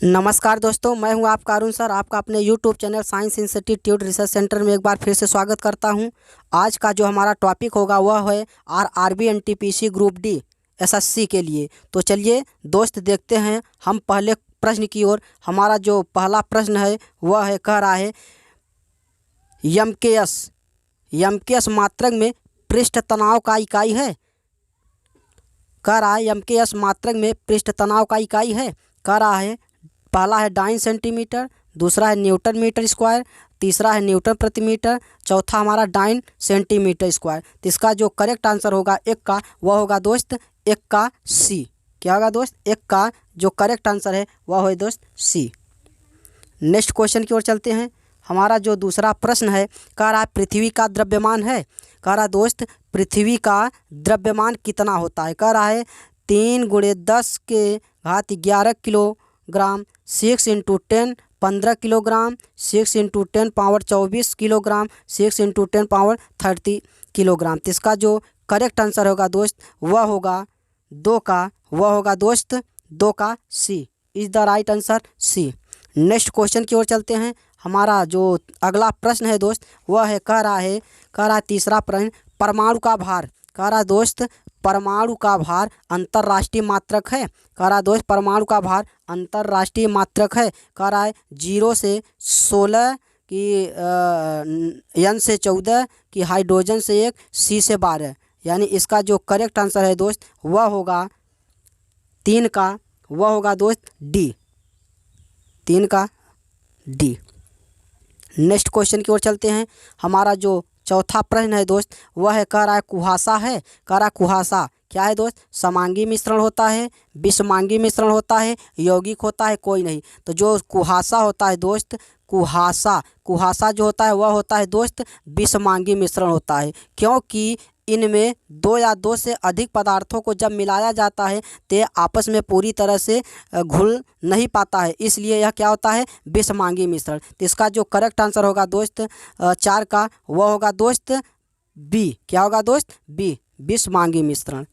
नमस्कार दोस्तों, मैं हूं आपका अरुण सर। आपका अपने YouTube channel science institute research centre में एक बार फिर से स्वागत करता हूं। आज का जो हमारा टॉपिक होगा वह है RRB NTPC group D SSC के लिए। तो चलिए दोस्त देखते हैं हम पहले प्रश्न की ओर। हमारा जो पहला प्रश्न है वह है, कह रहा है एमकेएस मात्रक में पृष्ठ तनाव का इकाई है। कह रहा है एमकेएस मात्रक में पृष्ठ तनाव का इकाई है। कह रहा है पहला है डाइन सेंटीमीटर, दूसरा है न्यूटन मीटर स्क्वायर, तीसरा है न्यूटन प्रति मीटर, चौथा हमारा डाइन सेंटीमीटर स्क्वायर। तो इसका जो करेक्ट आंसर होगा एक का, वह होगा दोस्त एक का सी। क्या होगा दोस्त? एक का जो करेक्ट आंसर है वह है दोस्त सी। नेक्स्ट क्वेश्चन की ओर चलते हैं। हमारा जो दूसरा प्रश्न है, कह रहा है पृथ्वी का द्रव्यमान है। कह रहा है दोस्त पृथ्वी का द्रव्यमान कितना होता है। कह रहा है 3 × 10⁻11 kilogram, 6 × 10 15 kilogram, 6 × 10 power 24 kilogram, 6 × 10 power 30 kilogram. तो इसका जो करेक्ट आंसर होगा दोस्त वह होगा दोस्त 2 का C is the right answer C. Next question की ओर चलते हैं। हमारा जो अगला प्रश्न है दोस्त वह है, कह रहा है तीसरा प्रश्न, परमाणु का भार। कह रहा है दोस्त परमाणु का भार अंतर्राष्ट्रीय मात्रक है। कह रहा है दोस्त परमाणु का भार अंतर्राष्ट्रीय मात्रक है। कह रहा है 0 से 16 की N से 14 की, हाइड्रोजन से 1, C से 12। यानी इसका जो करेक्ट आंसर है दोस्त वह होगा 3 का, वह होगा दोस्त डी, 3 का डी। नेक्स्ट क्वेश्चन की ओर चलते हैं। हमारा जो चौथा प्रश्न है दोस्त वह है, कह रहा है कुहासा है। कह रहा है कुहासा क्या है दोस्त? समांगी मिश्रण होता है, विषमांगी मिश्रण होता है, यौगिक होता है, कोई नहीं। तो जो कुहासा होता है दोस्त, कुहासा जो होता है वह होता है दोस्त विषमांगी मिश्रण होता है। क्योंकि इनमें 2 या 2 से अधिक पदार्थों को जब मिलाया जाता है तो आपस में पूरी तरह से घुल नहीं पाता है, इसलिए यह क्या होता है? विषमांगी मिश्रण। तो इसका जो करेक्ट आंसर होगा दोस्त 4 का, वह होगा दोस्त बी। क्या होगा दोस्त? बी, विषमांगी मिश्रण।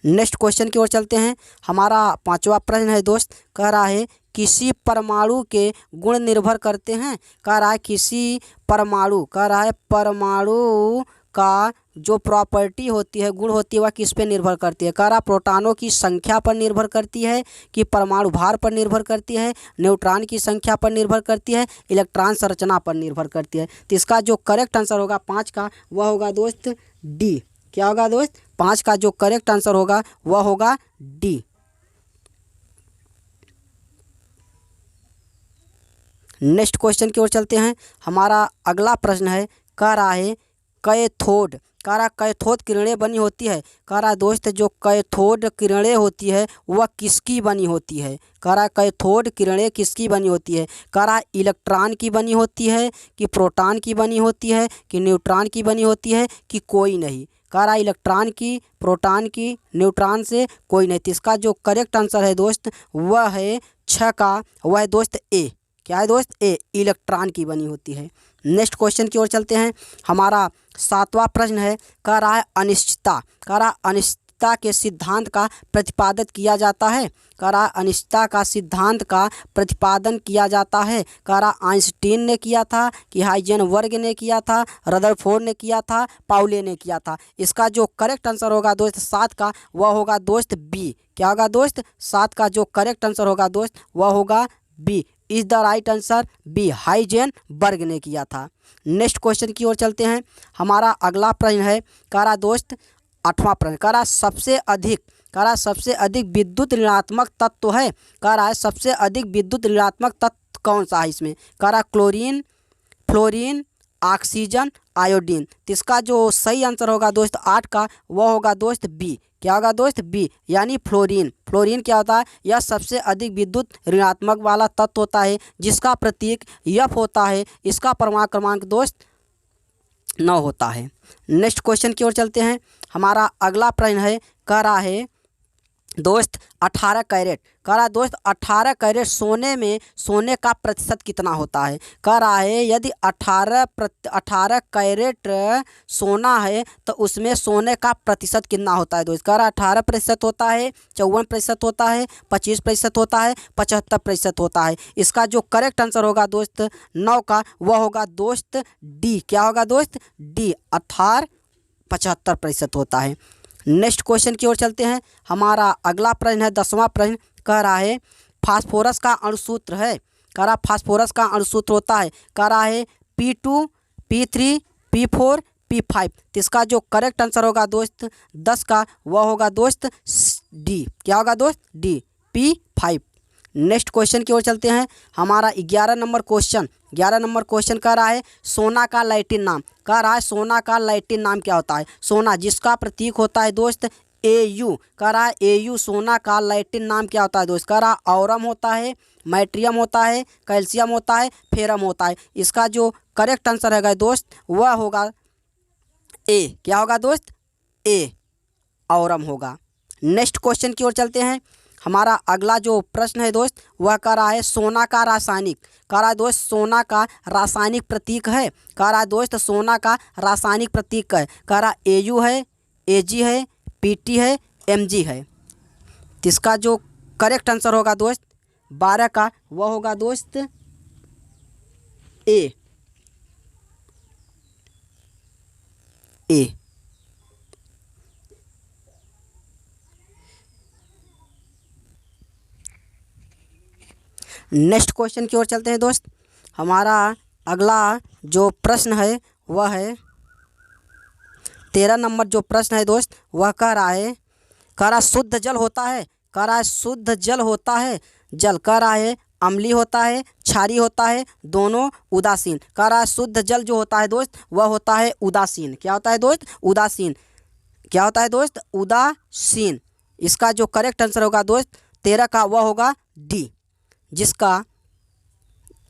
नेक्स्ट क्वेश्चन की ओर चलते हैं। हमारा 5वां प्रश्न है दोस्त, कह रहा है किसी परमाणु के गुण निर्भर करते हैं। कह रहा है किसी परमाणु, कह रहा है परमाणु का जो प्रॉपर्टी होती है, गुण होती है, वह किस पे निर्भर करती है। कह रहा प्रोटॉनों की संख्या पर निर्भर करती है, कि परमाणु भार पर निर्भर करती है, न्यूट्रॉन की संख्या पर निर्भर करती है, इलेक्ट्रॉन संरचना पर निर्भर करती है। तो इसका जो करेक्ट आंसर होगा 5 का, वह होगा दोस्त डी। क्या होगा दोस्त? 5 का जो करेक्ट आंसर होगा वह होगा डी। नेक्स्ट क्वेश्चन की ओर चलते हैं। हमारा अगला प्रश्न है, कह रहा है कैथोड। कह रहा कैथोड किरणें बनी होती है। कह रहा दोस्त जो कैथोड किरणें होती है वह किसकी बनी होती है। कह रहा कैथोड किरणें किसकी बनी होती है। कह रहा इलेक्ट्रॉन की बनी होती है, कि प्रोटॉन की बनी होती है, कि न्यूट्रॉन की बनी होती है, कि कोई नहीं। कह रहा इलेक्ट्रॉन की, प्रोटॉन की, न्यूट्रॉन से कोई नहीं। तो इसका जो करेक्ट आंसर है दोस्त वह है 6 का, वह है दोस्त ए। क्या है दोस्त? ए, इलेक्ट्रॉन की बनी होती है। नेक्स्ट क्वेश्चन की ओर चलते हैं। हमारा 7वां प्रश्न है, कह रहा है अनिश्चितता। कह रहा अनिश्चितता के सिद्धांत का प्रतिपादन किया जाता है। कह रहा अनिश्चितता का सिद्धांत का प्रतिपादन किया जाता है। कह रहा आइंस्टीन ने किया था, कि हाइजेनबर्ग ने किया था, रदरफोर्ड ने किया था, पाउले ने किया था। इसका जो करेक्ट आंसर होगा दोस्त 7 का, वह होगा दोस्त बी। क्या होगा दोस्त? 7 का जो करेक्ट आंसर होगा दोस्त वह होगा B is the right answer B, Heisenberg ने किया था। नेक्स्ट क्वेश्चन की ओर चलते हैं। हमारा अगला प्रश्न है, कह रहा दोस्त 8वां प्रश्न, कह रहा सबसे अधिक विद्युत ऋणात्मक तत्व है। कह रहा है सबसे अधिक विद्युत ऋणात्मक तत्व कौन सा है इसमें। कह रहा क्लोरीन, फ्लोरीन, ऑक्सीजन, आयोडीन। तो इसका जो सही आंसर होगा दोस्त 8 का, वह होगा दोस्त बी। क्या होगा दोस्त? बी, यानी फ्लोरीन। फ्लोरीन क्या होता है? यह सबसे अधिक विद्युत ऋणात्मक वाला तत्व होता है, जिसका प्रतीक F होता है। इसका परमाणु क्रमांक दोस्त 9 होता है। नेक्स्ट क्वेश्चन की ओर चलते हैं। हमारा अगला प्रश्न है, कह रहा है दोस्त 18 कैरेट। कह रहा है दोस्त 18 कैरेट सोने में सोने का प्रतिशत कितना होता है। कह रहा है यदि 18 कैरेट सोना है तो उसमें सोने का प्रतिशत कितना होता है दोस्त। कह रहा है 18% होता है, 54% होता है, 25% होता है, 75% होता है। इसका जो करेक्ट आंसर होगा दोस्त 9 का वह होगा दोस्त डी। क्या होगा दोस्त? डी, 75% होता है। नेक्स्ट क्वेश्चन की ओर चलते हैं। हमारा अगला प्रश्न है 10वां प्रश्न। कह रहा है फास्फोरस का अणुसूत्र है। कह रहा फास्फोरस का अणुसूत्र होता है। कह रहा है P2, P3, P4, P5। तो इसका जो करेक्ट आंसर होगा दोस्त 10 का वह होगा दोस्त डी। क्या होगा दोस्त? D, P5। नेक्स्ट क्वेश्चन की ओर चलते हैं। हमारा 11 नंबर क्वेश्चन। 11 नंबर क्वेश्चन कह रहा है सोना का लैटिन नाम। कह रहा है सोना का लैटिन नाम क्या होता है। सोना जिसका प्रतीक होता है दोस्त AU। कह रहा है AU सोना का लैटिन नाम क्या होता है दोस्त। कह रहा है ऑरम होता है, मैट्रियम होता है, कैल्शियम होता है, फेरम होता है। इसका जो करेक्ट आंसर है दोस्त वह होगा ए। क्या होगा दोस्त? ए, ऑरम होगा। नेक्स्ट क्वेश्चन की ओर चलते हैं। हमारा अगला जो प्रश्न है दोस्त वह कह रहा है सोना का रासायनिक। कह रहा है दोस्त सोना का रासायनिक प्रतीक है। कह रहा है दोस्त सोना का रासायनिक प्रतीक है। कह रहा AU है, AG है, PT है, MG है। तो इसका जो करेक्ट आंसर होगा दोस्त 12 का वह होगा दोस्त ए। ए। नेक्स्ट क्वेश्चन की ओर चलते हैं दोस्त। हमारा अगला जो प्रश्न है वह है 13 नंबर जो प्रश्न है दोस्त वह कह रहा है शुद्ध जल होता है। कह रहा है शुद्ध जल होता है। जल कह रहा है अम्लीय होता है, क्षारीय होता है, दोनों, उदासीन। कह रहा है शुद्ध जल जो होता है दोस्त वह होता है उदासीन। क्या होता है दोस्त? उदासीन। क्या होता है दोस्त? उदासीन। इसका जो करेक्ट आंसर होगा दोस्त 13 का वह होगा डी। जिसका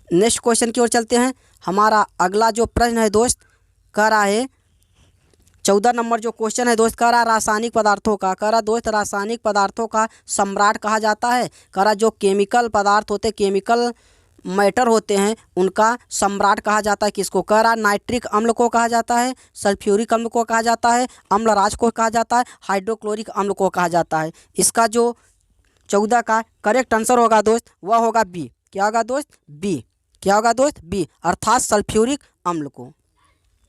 नेक्स्ट क्वेश्चन की ओर चलते हैं। हमारा अगला जो प्रश्न है दोस्त कह रहा है 14 नंबर जो क्वेश्चन है दोस्त कह रहा रासायनिक पदार्थों का। कह रहा दोस्त रासायनिक पदार्थों का सम्राट कहा जाता है। कह रहा जो केमिकल पदार्थ होते, केमिकल मैटर होते हैं, उनका सम्राट कहा जाता है। किसको? कह रहा नाइट्रिक अम्ल को कहा जाता है, सल्फ्यूरिक अम्ल को कहा जाता है, अम्लराज को कहा जाता है, हाइड्रोक्लोरिक अम्ल को कहा जाता है। इसका जो 14 का करेक्ट आंसर होगा दोस्त वह होगा बी। क्या होगा दोस्त? बी। क्या होगा दोस्त? बी, अर्थात सल्फ्यूरिक अम्ल को।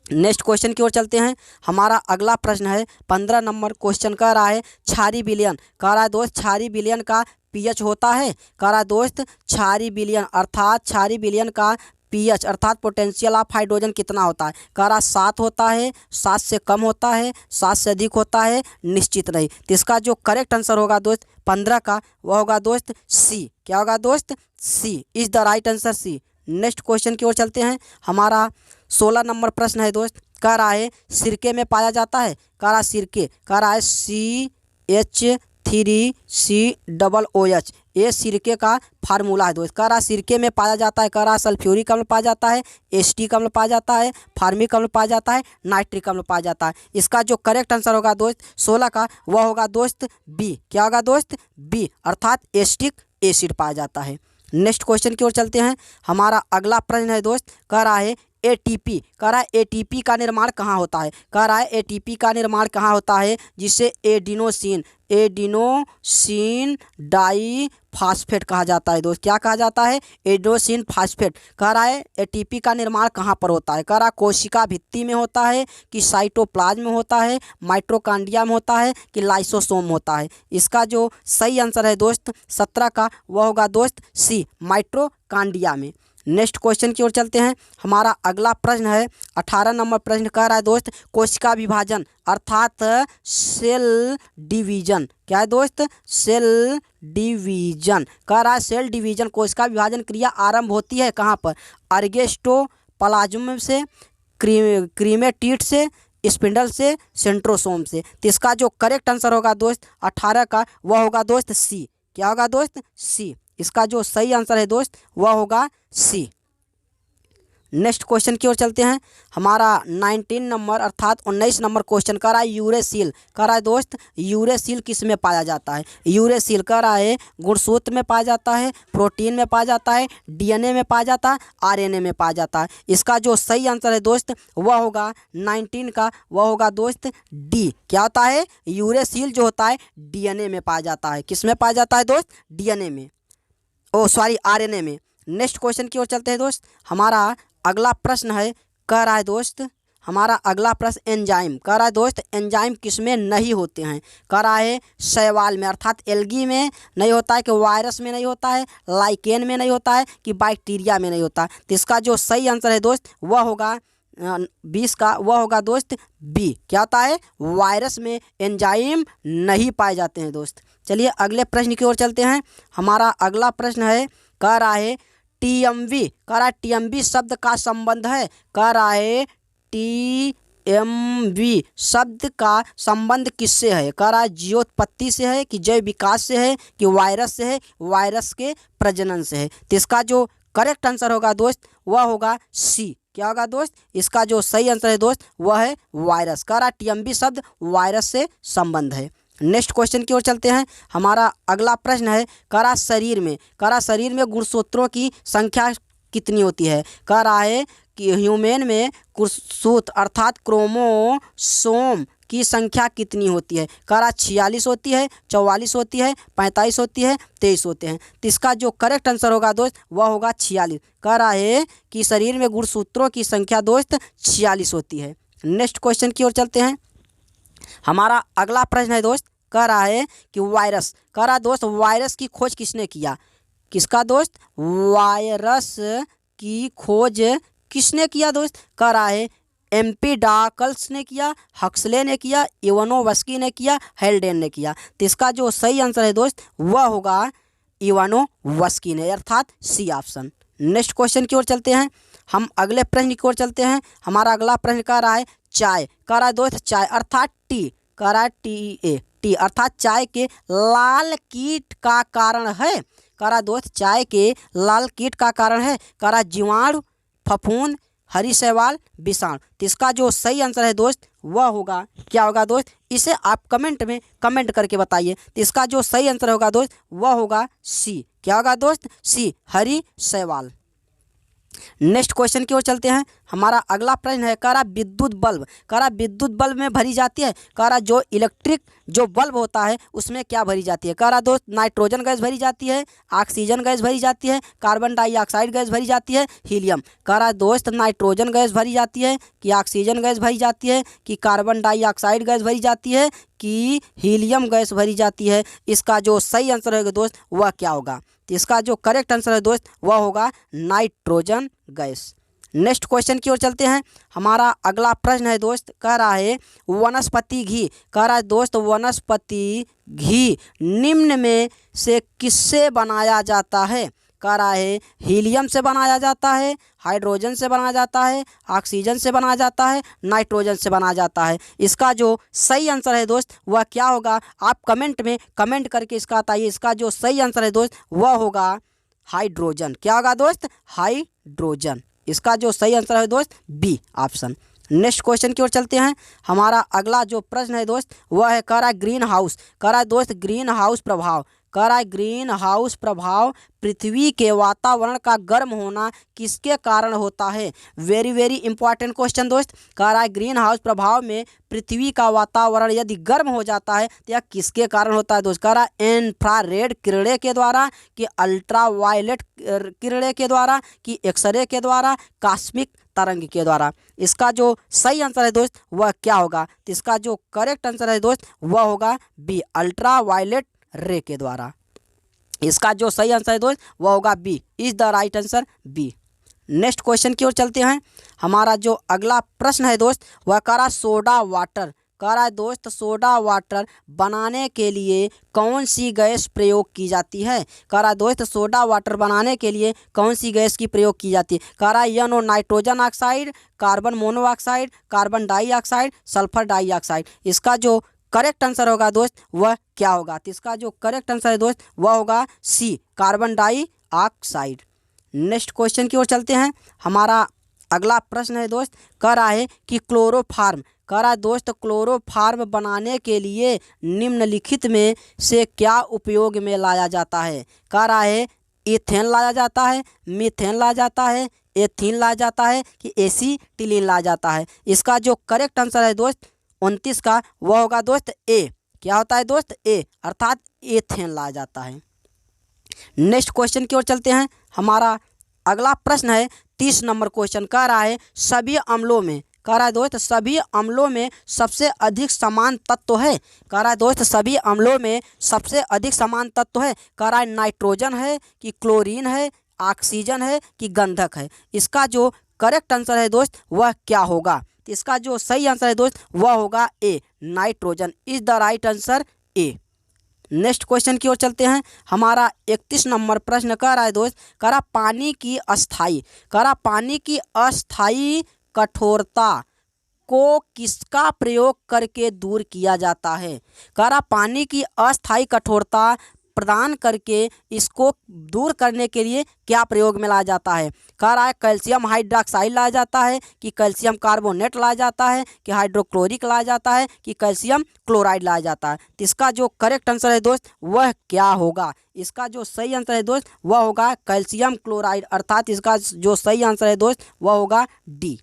नेक्स्ट क्वेश्चन की ओर चलते हैं। हमारा अगला प्रश्न है 15 नंबर क्वेश्चन कह रहा है क्षारीय विलयन। कह रहा है दोस्त क्षारीय विलयन का pH होता है। कह रहा है दोस्त क्षारीय विलयन अर्थात क्षारीय विलयन का pH अर्थात पोटेंशियल ऑफ हाइड्रोजन कितना होता है। कह रहा 7 होता है, 7 से कम होता है, 7 से अधिक होता है, निश्चित नहीं। तो इसका जो करेक्ट आंसर होगा दोस्त 15 का वह होगा दोस्त सी। क्या होगा दोस्त? C is the right answer, C. Next question की ओर चलते हैं। हमारा 16 नंबर प्रश्न है दोस्त कह रहा है सिरके में पाया जाता है। कह रहा सिरके, कह रहा है CH3COOH, ये सिरके का फार्मूला है दोस्त। कह रहा सिरके में पाया जाता है। कह रहा सल्फ्यूरिक अम्ल पाया जाता है, एसिटिक अम्ल पाया जाता है, फार्मिक अम्ल पाया जाता है, नाइट्रिक अम्ल पाया जाता है। इसका जो करेक्ट आंसर होगा दोस्त 16 का वह होगा दोस्त बी। क्या होगा दोस्त? बी, अर्थात एसिटिक एसिड पाया जाता है। नेक्स्ट क्वेश्चन की ओर चलते हैं। हमारा अगला प्रश्न है दोस्त कह रहा है ATP। कह रहा है ATP का निर्माण कहाँ होता है। कह रहा है ATP का निर्माण कहाँ होता है जिसे एडिनोसिन डाई फास्फेट कहा जाता है दोस्त। क्या कहा जाता है? Adenosine phosphate. कह रहा है ATP का निर्माण कहाँ पर होता है। कह रहा कोशिका भित्ति में होता है कि साइटोप्लाज्म में होता है, माइटोकॉन्ड्रिया में होता है कि लाइसोसोम में होता है। इसका जो सही आंसर है दोस्त 17 का वह होगा दोस्त सी, माइटोकॉन्ड्रिया में। नेक्स्ट क्वेश्चन की ओर चलते हैं। हमारा अगला प्रश्न है 18 नंबर प्रश्न कह रहा है दोस्त कोशिका विभाजन अर्थात सेल डिवीजन। क्या है दोस्त? Cell division. कह रहा है सेल डिवीजन कोशिका विभाजन क्रिया आरंभ होती है कहाँ पर? अर्गेस्टोप्लाज्म से, क्रीमेटिड से, स्पिंडल से, सेंट्रोसोम से। तो इसका जो करेक्ट आंसर होगा दोस्त 18 का वह होगा दोस्त सी। क्या होगा दोस्त? सी। इसका जो सही आंसर है दोस्त वह होगा सी। नेक्स्ट क्वेश्चन की ओर चलते हैं। हमारा 19 नंबर अर्थात 19 नंबर क्वेश्चन कर रहा है यूरेसिल। कर रहा है दोस्त यूरेसिल किस में पाया जाता है। यूरेसिल कर रहा है गुणसूत्र में पाया जाता है, प्रोटीन में पाया जाता है, डीएनए में पाया जाता है, आरएनए में पाया जाता है। इसका जो सही आंसर है दोस्त वह होगा 19 का, वह होगा दोस्त डी। क्या होता है यूरेसिल जो होता है डीएनए में पाया जाता है। किस में पाया जाता है दोस्त डीएनए में, ओ सॉरी आरएनए में। नेक्स्ट क्वेश्चन की ओर चलते हैं दोस्त। हमारा अगला प्रश्न है कह रहा है दोस्त हमारा अगला प्रश्न एंजाइम। कह रहा है दोस्त एंजाइम किस में नहीं होते हैं। कह रहा है शैवाल में अर्थात एल्गी में नहीं होता है, कि वायरस में नहीं होता है, लाइकेन में नहीं होता है, कि बैक्टीरिया में नहीं होता है। तो इसका जो सही आंसर है दोस्त वह होगा 20 का, वह होगा दोस्त बी। क्या होता है वायरस में एंजाइम नहीं पाए जाते हैं दोस्त। चलिए अगले प्रश्न की ओर चलते हैं। हमारा अगला प्रश्न है कह रहा है टीएमवी। कह रहा है टीएमवी शब्द का संबंध है। कह रहा है टीएमवी शब्द का संबंध किससे है। कह रहा है जीवोत्पत्ति से है, कि जैव विकास से है, कि वायरस से है, वायरस के प्रजनन से है। तो इसका जो करेक्ट आंसर होगा दोस्त वह होगा सी। क्या होगा दोस्त इसका जो सही आंसर है दोस्त वह है वायरस। कह रहा है टीएमवी शब्द वायरस से संबंध है। नेक्स्ट क्वेश्चन की ओर चलते हैं। हमारा अगला प्रश्न है कह रहा शरीर में गुणसूत्रों की संख्या कितनी होती है। कह रहा है कि ह्यूमन में गुणसूत्र अर्थात क्रोमोसोम की संख्या कितनी होती है। कह रहा 46 होती है, 44 होती है, 45 होती है, 23 होते हैं। तो इसका जो करेक्ट आंसर होगा दोस्त वह होगा 46। कह रहा है कि शरीर में गुणसूत्रों की संख्या दोस्त 46 होती है। नेक्स्ट क्वेश्चन की ओर चलते हैं। हमारा अगला प्रश्न है दोस्त कह रहा है कि वायरस। कह रहा दोस्त वायरस की खोज किसने किया। किसका दोस्त वायरस की खोज किसने किया दोस्त। कह रहा है एम्पिडाकल्स ने किया, हक्सले ने किया, इवानोवस्की ने किया, हेल्डेन ने किया। तो इसका जो सही आंसर है दोस्त वह होगा इवानोवस्की ने अर्थात सी ऑप्शन। नेक्स्ट क्वेश्चन की ओर चलते हैं। हम अगले प्रश्न की ओर चलते हैं। हमारा अगला प्रश्न कह रहा है चाय। कह रहा है दोस्त चाय अर्थात टी। कह रहा है टी अर्थात चाय के लाल कीट का कारण है। कह रहा दोस्त चाय के लाल कीट का कारण है। कह रहा जीवाणु, फफूंद, हरी शैवाल, विषाणु। तो इसका जो सही आंसर है दोस्त वह होगा क्या होगा दोस्त इसे आप कमेंट में कमेंट करके बताइए। तो इसका जो सही आंसर होगा दोस्त वह होगा सी। क्या होगा दोस्त सी हरी शैवाल। नेक्स्ट क्वेश्चन की ओर चलते हैं। हमारा अगला प्रश्न है कह रहा विद्युत बल्ब। कह रहा विद्युत बल्ब में भरी जाती है। कह रहा जो इलेक्ट्रिक जो बल्ब होता है उसमें क्या भरी जाती है। कह रहा दोस्त नाइट्रोजन गैस भरी जाती है, ऑक्सीजन गैस भरी जाती है, कार्बन डाइऑक्साइड गैस भरी जाती है, हीलियम। कह रहा दोस्त नाइट्रोजन गैस भरी जाती है, कि ऑक्सीजन गैस भरी जाती है, कि कार्बन डाइऑक्साइड गैस भरी जाती है, कि हीलियम गैस भरी जाती है। इसका जो सही आंसर होगा दोस्त वह क्या होगा। तो इसका जो करेक्ट आंसर है दोस्त वह होगा नाइट्रोजन गैस। नेक्स्ट क्वेश्चन की ओर चलते हैं। हमारा अगला प्रश्न है दोस्त कह रहा है वनस्पति घी। कह रहा है दोस्त वनस्पति घी निम्न में से किससे बनाया जाता है। कह रहा है हीलियम से बनाया जाता है, हाइड्रोजन से बनाया जाता है, ऑक्सीजन से बनाया जाता है, नाइट्रोजन से बनाया जाता है। इसका जो सही आंसर है दोस्त वह क्या होगा आप कमेंट में कमेंट करके इसका बताइए। इसका जो सही आंसर है दोस्त वह होगा हाइड्रोजन। क्या होगा दोस्त हाइड्रोजन। इसका जो सही आंसर है दोस्त बी ऑप्शन। नेक्स्ट क्वेश्चन की ओर चलते हैं। हमारा अगला जो प्रश्न है दोस्त वह है कह रहा है ग्रीन हाउस। कह रहा है दोस्त ग्रीन हाउस प्रभाव। कह रहा है ग्रीन हाउस प्रभाव पृथ्वी के वातावरण का गर्म होना किसके कारण होता है। वेरी इंपॉर्टेंट क्वेश्चन दोस्त। कह रहा है ग्रीन हाउस प्रभाव में पृथ्वी का वातावरण यदि गर्म हो जाता है तो यह किसके कारण होता है दोस्त। कह रहा है इंफ्रारेड किरणें के द्वारा, कि अल्ट्रावायलेट किरणें के द्वारा, कि एक्सरे के द्वारा, कॉस्मिक तरंग के द्वारा। इसका जो सही आंसर है दोस्त वह क्या होगा। तो इसका जो करेक्ट आंसर है दोस्त वह होगा बी अल्ट्रावायलेट रे के द्वारा। इसका जो सही आंसर है दोस्त वह होगा B is the right answer B. Next question की ओर चलते हैं। हमारा जो अगला प्रश्न है दोस्त वह कह रहा सोडा वाटर। कह रहा है दोस्त सोडा वाटर बनाने के लिए कौन सी गैस प्रयोग की जाती है। कह रहा है दोस्त सोडा वाटर बनाने के लिए कौन सी गैस की प्रयोग की जाती है। कह रहा है you know nitrogen oxide, carbon monoxide, carbon dioxide, sulphur dioxide. इसका जो करेक्ट आंसर होगा दोस्त वह क्या होगा। तो इसका जो करेक्ट आंसर है दोस्त वह होगा सी कार्बन डाइऑक्साइड। नेक्स्ट क्वेश्चन की ओर चलते हैं। हमारा अगला प्रश्न है दोस्त, कह रहा है कि क्लोरोफार्म, कह रहा है दोस्त क्लोरोफार्म बनाने के लिए निम्नलिखित में से क्या उपयोग में लाया जाता है। कह रहा है इथेन लाया जाता है, मीथेन लाया जाता है, एथीन लाया जाता है कि एसीटिलीन लाया जाता है। इसका जो करेक्ट आंसर है दोस्त 29 का, वह होगा दोस्त ए। क्या होता है दोस्त? ए, अर्थात एथेन लाया जाता है। नेक्स्ट क्वेश्चन की ओर चलते हैं। हमारा अगला प्रश्न है 30 नंबर क्वेश्चन, कह रहा है सभी अम्लों में, कह रहा है दोस्त सभी अम्लों में सबसे अधिक समान तत्व है। कह रहा है दोस्त सभी अम्लों में सबसे अधिक समान तत्व है। कह रहा है नाइट्रोजन है कि क्लोरीन है, ऑक्सीजन है कि गंधक है। इसका जो करेक्ट आंसर है दोस्त वह क्या होगा? इसका जो सही आंसर है दोस्त वह होगा A, nitrogen is the right answer, A. Next question की ओर चलते हैं। हमारा 31 नंबर प्रश्न कह रहा है दोस्त, कह रहा पानी की अस्थाई, कह रहा पानी की अस्थाई कठोरता को किसका प्रयोग करके दूर किया जाता है। कह रहा पानी की अस्थाई कठोरता प्रदान करके इसको दूर करने के लिए क्या प्रयोग में लाया जाता है। कह रहा है कैल्शियम हाइड्रोक्साइड लाया जाता है कि कैल्शियम कार्बोनेट लाया जाता है कि हाइड्रोक्लोरिक लाया जाता है कि कैल्शियम क्लोराइड लाया जाता है। तो इसका जो करेक्ट आंसर है दोस्त वह क्या होगा? इसका जो सही आंसर है दोस्त वह होगा कैल्शियम क्लोराइड, अर्थात इसका जो सही आंसर है दोस्त वह होगा डी।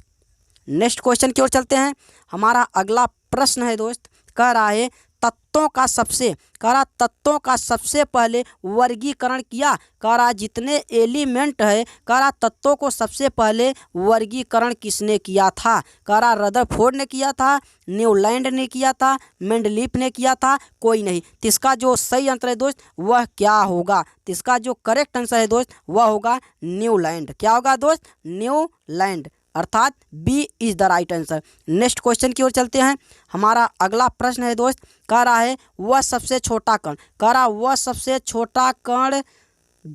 नेक्स्ट क्वेश्चन की ओर चलते हैं। हमारा अगला प्रश्न है दोस्त, कह रहा है तत्वों का सबसे, कह रहा तत्वों का सबसे पहले वर्गीकरण किया। कह रहा जितने एलिमेंट है, कह रहा तत्वों को सबसे पहले वर्गीकरण किसने किया था। कह रहा रदरफोर्ड ने किया था, न्यूलैंड ने किया था, मेंडलीफ ने किया था, कोई नहीं। तो इसका जो सही आंसर है दोस्त वह क्या होगा? तो इसका जो करेक्ट आंसर है दोस्त वह होगा न्यूलैंड। क्या होगा दोस्त? न्यूलैंड, अर्थात B is the right answer. Next question की ओर चलते हैं। हमारा अगला प्रश्न है दोस्त, कह रहा है वह सबसे छोटा कण, कह रहा वह सबसे छोटा कण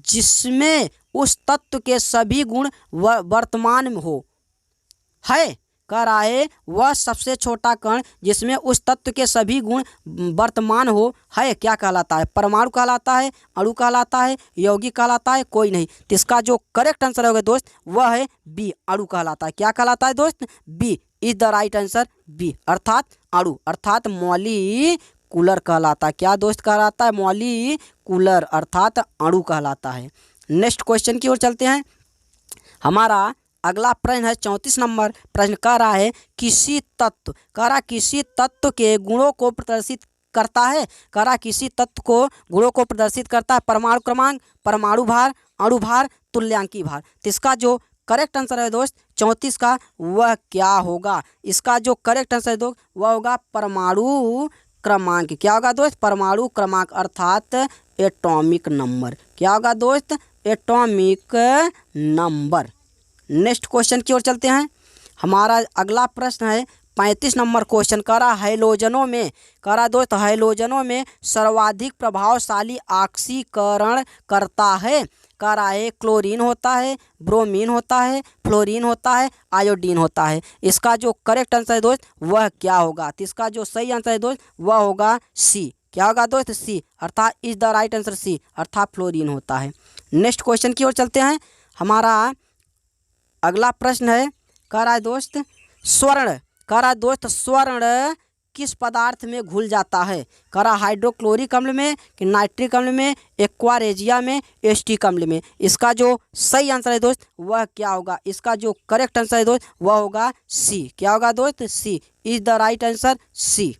जिसमें उस तत्व के सभी गुण वर्तमान में हो है। कह रहा है वह सबसे छोटा कण जिसमें उस तत्व के सभी गुण वर्तमान हो है, क्या कहलाता है? परमाणु कहलाता है, अणु कहलाता है, यौगिक कहलाता है, कोई नहीं। तो इसका जो करेक्ट आंसर होगा दोस्त वह है बी, अणु कहलाता है। क्या कहलाता है दोस्त? B is the right answer, B अर्थात अणु, अर्थात मॉलिक्यूलर कहलाता है। क्या दोस्त कहलाता है? मॉलिक्यूलर, अर्थात अणु कहलाता है। नेक्स्ट क्वेश्चन की ओर चलते हैं। हमारा अगला प्रश्न है 34 नंबर प्रश्न, कह रहा है किसी तत्व, कह रहा किसी तत्व के गुणों को प्रदर्शित करता है। कह रहा किसी तत्व को गुणों को प्रदर्शित करता है परमाणु क्रमांक, परमाणु भार, अणु भार, तुल्यांकी भार। तो इसका जो करेक्ट आंसर है दोस्त 34 का वह क्या होगा? इसका जो करेक्ट आंसर है दोस्त वह होगा परमाणु क्रमांक। क्या होगा दोस्त? परमाणु क्रमांक, अर्थात एटॉमिक नंबर। क्या होगा दोस्त? Atomic number. नेक्स्ट क्वेश्चन की ओर चलते हैं। हमारा अगला प्रश्न है 35 नंबर क्वेश्चन, कह रहा हैलोजनों में, कह रहा दोस्त हैलोजनों में सर्वाधिक प्रभावशाली ऑक्सीकरण करता है। कह रहा है क्लोरीन होता है, ब्रोमीन होता है, फ्लोरीन होता है, आयोडीन होता है। इसका जो करेक्ट आंसर है दोस्त वह क्या होगा? तो इसका जो सही आंसर है दोस्त वह होगा सी। क्या होगा दोस्त? सी, अर्थात is the right answer C, अर्थात फ्लोरीन होता है। नेक्स्ट क्वेश्चन की ओर चलते हैं। हमारा अगला प्रश्न है, कह रहा है दोस्त स्वर्ण, कह रहा है दोस्त स्वर्ण किस पदार्थ में घुल जाता है। कह रहा हाइड्रोक्लोरिक अम्ल में कि नाइट्रिक अम्ल में, एक्वा रेजिया में, एसिटिक अम्ल में। इसका जो सही आंसर है दोस्त वह क्या होगा? इसका जो करेक्ट आंसर है दोस्त वह होगा सी। क्या होगा दोस्त? C is the right answer, C.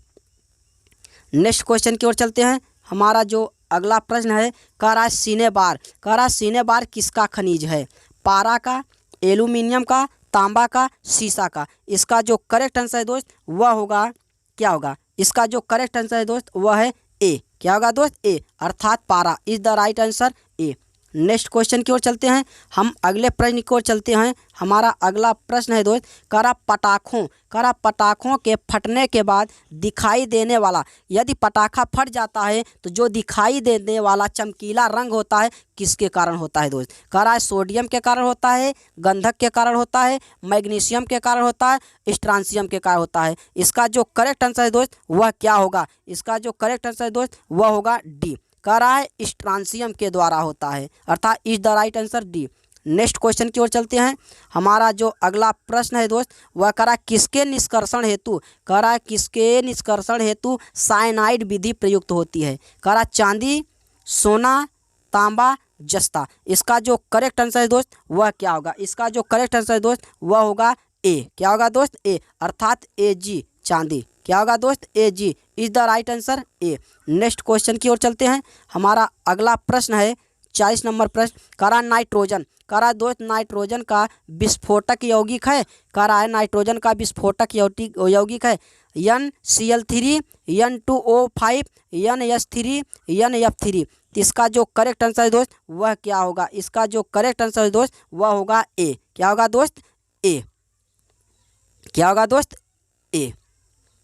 Next question की ओर चलते हैं। हमारा जो अगला प्रश्न है, कह रहा है सिनेबार, कह रहा सिनेबार किसका खनिज है? पारा का, एल्यूमिनियम का, तांबा का, सीसा का। इसका जो करेक्ट आंसर है दोस्त वह होगा, क्या होगा? इसका जो करेक्ट आंसर है दोस्त वह है ए। क्या होगा दोस्त? ए, अर्थात पारा is the right answer, A. Next question की ओर चलते हैं। हम अगले प्रश्न की ओर चलते हैं। हमारा अगला प्रश्न है दोस्त, कह रहा पटाखों, कह रहा पटाखों के फटने के बाद दिखाई देने वाला, यदि पटाखा फट जाता है तो जो दिखाई देने वाला चमकीला रंग होता है किसके कारण होता है दोस्त? कह रहा है सोडियम के कारण होता है, गंधक के कारण होता है, मैग्नीशियम के कारण होता है, स्ट्रांसियम के कारण होता है। इसका जो करेक्ट आंसर है दोस्त वह क्या होगा? इसका जो करेक्ट आंसर है दोस्त वह होगा डी। कह रहा है स्ट्रांसियम के द्वारा होता है, अर्थात is the right answer D. Next question की ओर चलते हैं। हमारा जो अगला प्रश्न है दोस्त वह करा किसके निष्कर्षण हेतु, करा किसके निष्कर्षण हेतु साइनाइड विधि प्रयुक्त होती है। करा चांदी, सोना, तांबा, जस्ता। इसका जो करेक्ट आंसर है दोस्त वह क्या होगा, इसका जो करेक्ट आंसर है दोस्त वह होगा ए। क्या होगा दोस्त, ए, अर्थात ए जी, चांदी। क्या होगा दोस्त, A G is the right answer, A. Next question की ओर चलते हैं। हमारा अगला प्रश्न है 40 नंबर प्रश्न। करा नाइट्रोजन, करा दोस्त नाइट्रोजन का विस्फोटक यौगिक है। करा है नाइट्रोजन का विस्फोटक यौगिक है NCl3, N2O5, NH3, NF3। इसका जो करेक्ट आंसर है दोस्त वह क्या होगा, इसका जो करेक्ट आंसर है दोस्त वह होगा ए। क्या होगा दोस्त, ए। क्या होगा दोस्त, ए।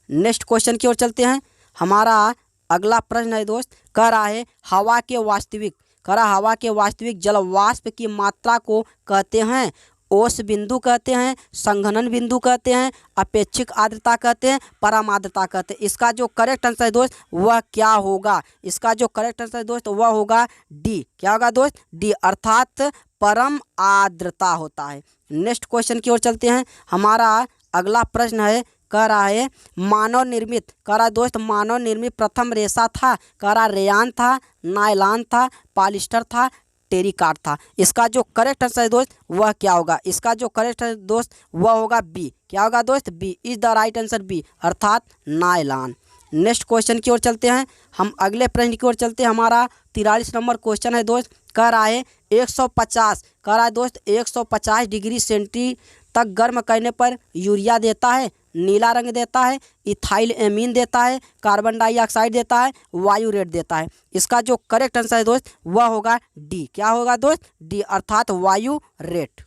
नेक्स्ट क्वेश्चन की ओर चलते हैं। हमारा अगला प्रश्न है दोस्त, कह रहा है हवा के वास्तविक, करा हवा के वास्तविक जल वाष्प की मात्रा को कहते हैं ओस बिंदु कहते हैं, संघनन बिंदु कहते हैं, अपेक्षिक आर्द्रता कहते हैं, परम आर्द्रता कहते हैं। इसका जो करेक्ट आंसर है दोस्त वह क्या होगा, इसका जो करेक्ट आंसर है दोस्त वह होगा डी। क्या होगा दोस्त, डी, अर्थात परम आर्द्रता होता है। नेक्स्ट क्वेश्चन की ओर चलते हैं। हमारा अगला प्रश्न है, कह रहा है मानव निर्मित, कह रहा दोस्त मानव निर्मित प्रथम रेशा था। कह रहा रेयान था, नायलॉन था, पॉलिस्टर था, टेरिकॉट था। इसका जो करेक्ट आंसर है दोस्त वह क्या होगा, इसका जो करेक्ट है दोस्त वह होगा बी। क्या होगा दोस्त, B is the right answer, B, अर्थात नायलॉन। नेक्स्ट क्वेश्चन की ओर चलते हैं। हम अगले प्रश्न की ओर चलते हैं। हमारा 43 नंबर क्वेश्चन है दोस्त, कह रहा है 150, कह रहा है दोस्त 150 डिग्री सेंटी तक गर्म करने पर यूरिया देता है, नीला रंग देता है, इथाइल एमीन देता है, कार्बन डाइऑक्साइड देता है, वायु रेट देता है। इसका जो करेक्ट आंसर है दोस्त वह होगा डी। क्या होगा दोस्त, डी, अर्थात वायु रेट।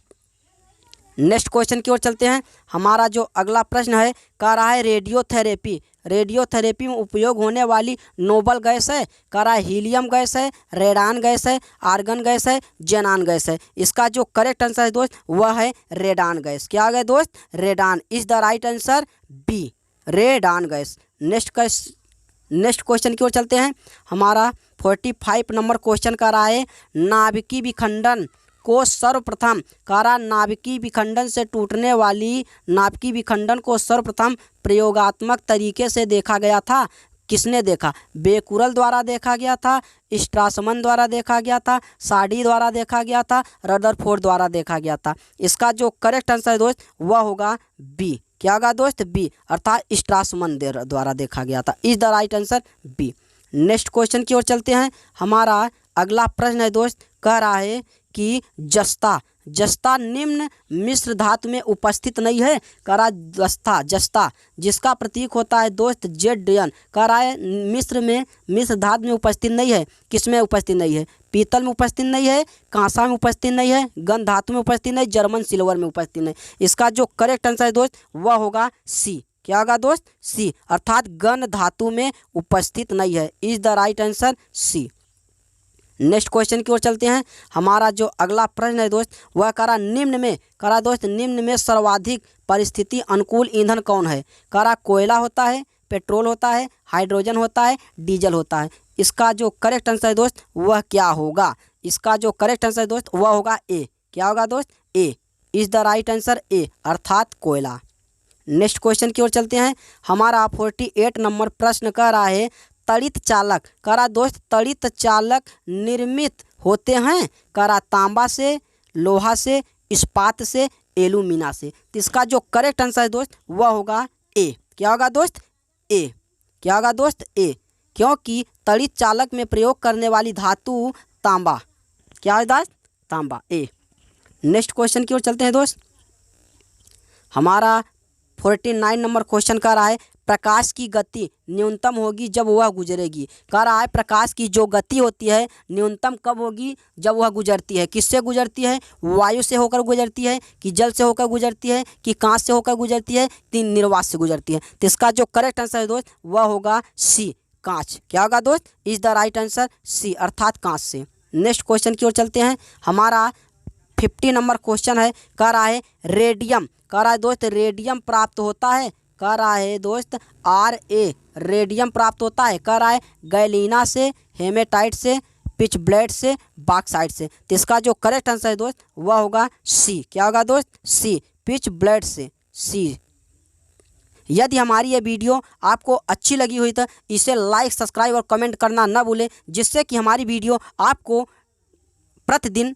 नेक्स्ट क्वेश्चन की ओर चलते हैं। हमारा जो अगला प्रश्न है, कह रहा है रेडियोथेरेपी, रेडियोथेरेपी में उपयोग होने वाली नोबल गैस है। कह रहा है हीलियम गैस है, रेडान गैस है, आर्गन गैस है, जेनान गैस है। इसका जो करेक्ट आंसर है दोस्त वह है रेडान गैस। क्या आ गया दोस्त, radon is the right answer, B, radon gas. Next question की ओर चलते हैं। हमारा 45 नंबर क्वेश्चन कह रहा है नाभिकीय विखंडन को सर्वप्रथम, कह रहा नाभिकीय विखंडन से टूटने वाली नाभिकीय विखंडन को सर्वप्रथम प्रयोगात्मक तरीके से देखा गया था। किसने देखा, बेकुरल द्वारा देखा गया था, स्ट्रासमन द्वारा देखा गया था, साडी द्वारा देखा गया था, रदरफोर्ड द्वारा देखा गया था। इसका जो करेक्ट आंसर है दोस्त वह होगा बी। क्या होगा दोस्त, बी, अर्थात स्ट्रासमन द्वारा देखा गया था, is the right answer, B. Next question की ओर चलते हैं। हमारा अगला प्रश्न है दोस्त, कह रहा है कि जस्ता निम्न मिश्र धातु में उपस्थित नहीं है। कह रहा जस्ता जिसका प्रतीक होता है दोस्त ZN, कह रहा है मिश्र धातु में उपस्थित नहीं है। किस में उपस्थित नहीं है, पीतल में उपस्थित नहीं है, कांसा में उपस्थित नहीं है, गन धातु में उपस्थित नहीं, जर्मन सिल्वर में उपस्थित नहीं। इसका जो करेक्ट आंसर है दोस्त वह होगा सी। क्या होगा दोस्त, सी, अर्थात गन धातु में उपस्थित नहीं है, is the right answer, C. Next question की ओर चलते हैं। हमारा जो अगला प्रश्न है दोस्त वह करा निम्न में सर्वाधिक परिस्थिति अनुकूल ईंधन कौन है। करा कोयला होता है, पेट्रोल होता है, हाइड्रोजन होता है, डीजल होता है। इसका जो करेक्ट आंसर है दोस्त वह क्या होगा, इसका जो करेक्ट आंसर है दोस्त वह होगा ए। क्या होगा दोस्त, ए इज द राइट आंसर, ए, अर्थात कोयला। नेक्स्ट क्वेश्चन की ओर चलते हैं। हमारा 48 नंबर प्रश्न कह रहा है तड़ित चालक, करा दोस्त तड़ित चालक निर्मित होते हैं। करा तांबा से, लोहा से, इस्पात से, एल्यूमिना से। तो इसका जो करेक्ट आंसर है दोस्त वह होगा ए। क्या होगा दोस्त, ए। क्या होगा दोस्त, ए, क्योंकि तड़ित चालक में प्रयोग करने वाली धातु तांबा। क्या है दोस्त, तांबा, ए। नेक्स्ट क्वेश्चन की ओर चलते हैं दोस्त। हमारा 49 नंबर क्वेश्चन कह रहा है प्रकाश की गति न्यूनतम होगी जब वह गुजरेगी। कह रहा है प्रकाश की जो गति होती है न्यूनतम कब होगी, जब वह गुजरती है। किससे गुजरती है, वायु से होकर गुजरती है, कि जल से होकर गुजरती है, कि कांच से होकर गुजरती है, कि निर्वात से गुजरती है। तो इसका जो करेक्ट आंसर है दोस्त वह होगा सी, कांच। क्या होगा दोस्त, is the right answer, C, अर्थात कांच से। नेक्स्ट क्वेश्चन की ओर चलते हैं। हमारा 50 नंबर क्वेश्चन है, कह रहा है रेडियम, कह रहा है दोस्त रेडियम प्राप्त होता है। कह रहा है दोस्त RA रेडियम प्राप्त होता है। कह रहा है गैलीना से, हेमेटाइट से, पिच ब्लेड से, बॉक्साइट से। तो इसका जो करेक्ट आंसर है दोस्त वह होगा सी। क्या होगा दोस्त? सी, पिच ब्लेड से, सी। यदि हमारी ये वीडियो आपको अच्छी लगी हुई तो इसे लाइक, सब्सक्राइब और कमेंट करना न भूलें, जिससे कि हमारी वीडियो आपको प्रतिदिन